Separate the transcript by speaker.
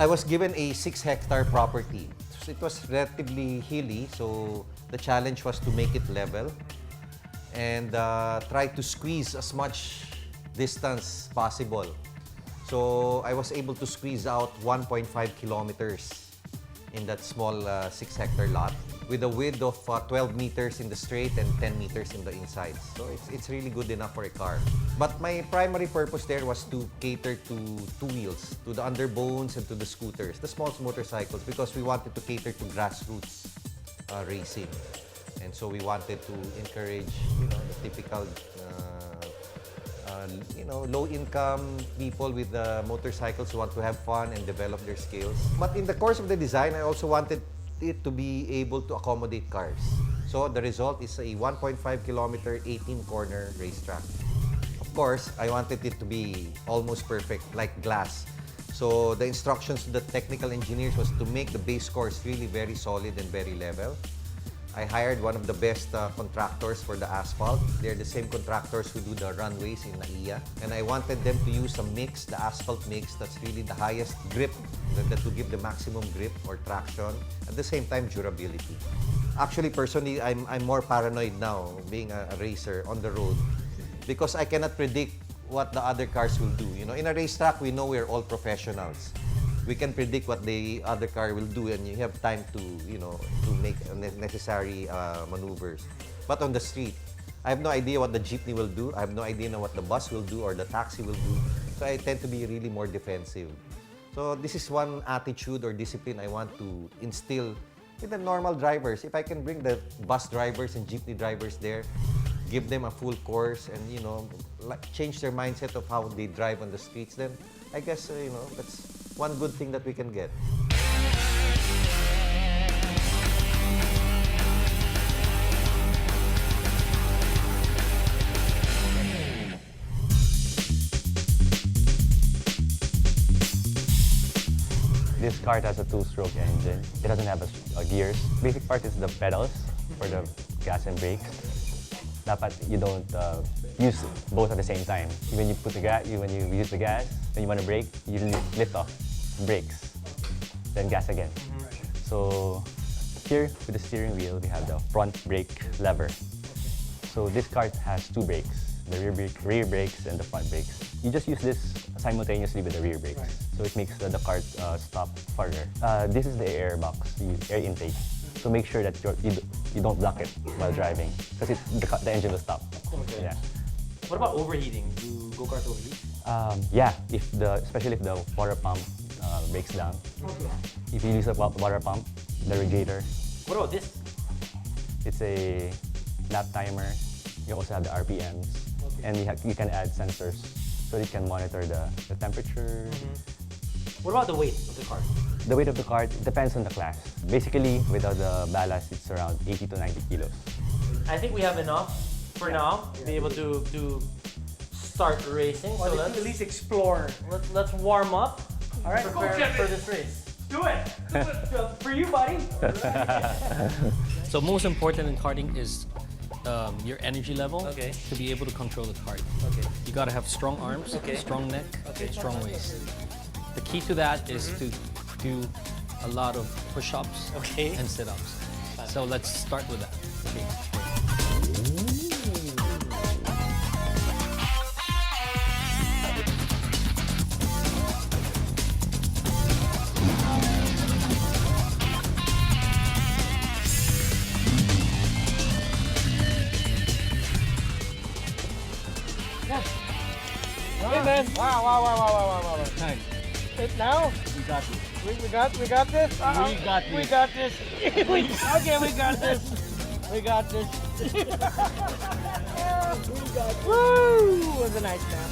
Speaker 1: I was given a 6-hectare property. So it was relatively hilly, so the challenge was to make it level and try to squeeze as much distance possible. So I was able to squeeze out 1.5 kilometers in that small 6-hectare lot with a width of 12 meters in the straight and 10 meters in the inside. So it's really good enough for a car. But my primary purpose there was to cater to two wheels, to the underbones and to the scooters, the small motorcycles, because we wanted to cater to grassroots racing. And so we wanted to encourage, the typical low-income people with motorcycles who want to have fun and develop their skills. But in the course of the design, I also wanted it to be able to accommodate cars. So the result is a 1.5-kilometer, 18-corner racetrack. Of course, I wanted it to be almost perfect, like glass. So the instructions to the technical engineers was to make the base course really very solid and very level. I hired one of the best contractors for the asphalt. They're the same contractors who do the runways in NAIA. And I wanted them to use a mix, the asphalt mix, that's really the highest grip, that will give the maximum grip or traction, at the same time durability. Actually, personally, I'm more paranoid now, being a racer on the road, because I cannot predict what the other cars will do. In a racetrack, we know we're all professionals. We can predict what the other car will do, and you have time to, to make necessary maneuvers. But on the street, I have no idea what the jeepney will do. I have no idea what the bus will do or the taxi will do. So I tend to be really more defensive. So this is one attitude or discipline I want to instill with the normal drivers. If I can bring the bus drivers and jeepney drivers there, give them a full course, and change their mindset of how they drive on the streets, then I guess that's one good thing that we can get.
Speaker 2: This kart has a 2-stroke engine. It doesn't have a gears. Basic part is the pedals for the gas and brakes. Dapat you don't use both at the same time. When you use the gas, when you want to brake, you lift off brakes, then gas again. So here with the steering wheel, we have the front brake lever. So this kart has 2 brakes, the rear brakes and the front brakes. You just use this simultaneously with the rear brakes. So it makes the kart stop further. This is the air box, the air intake. So make sure that you don't block it while driving, because the engine will stop.
Speaker 3: Okay.
Speaker 2: Yeah.
Speaker 3: What about overheating? Do go-karts overheat?
Speaker 2: Yeah, especially if the water pump breaks down.
Speaker 3: Okay.
Speaker 2: If you use a water pump, the radiator.
Speaker 3: What about this?
Speaker 2: It's a lap timer. You also have the RPMs, and you can add sensors so you can monitor the temperature.
Speaker 3: What about the weight of the cart?
Speaker 2: The weight of the cart depends on the class. Basically, without the ballast, it's around 80 to 90 kilos.
Speaker 3: I think we have enough for now to be able to start racing.
Speaker 4: Well,
Speaker 3: So
Speaker 4: let's at least explore.
Speaker 3: let's warm up.
Speaker 4: All right,
Speaker 3: Prepare for this race.
Speaker 4: do it. For you, buddy.
Speaker 5: So most important in karting is your energy level
Speaker 3: Okay.
Speaker 5: to be able to control the kart.
Speaker 3: Okay.
Speaker 5: You gotta have strong arms,
Speaker 3: Okay.
Speaker 5: strong neck,
Speaker 3: Okay.
Speaker 5: strong waist. The key to that is to do a lot of push-ups
Speaker 3: Okay.
Speaker 5: and sit-ups. So let's start with that. Okay.
Speaker 4: Hey, man. Wow.
Speaker 5: Time.
Speaker 4: It now?
Speaker 5: We got this.
Speaker 4: We got this?
Speaker 5: We got this.
Speaker 4: We got this. Okay, we got this. We got this. Woo! Was a nice nap.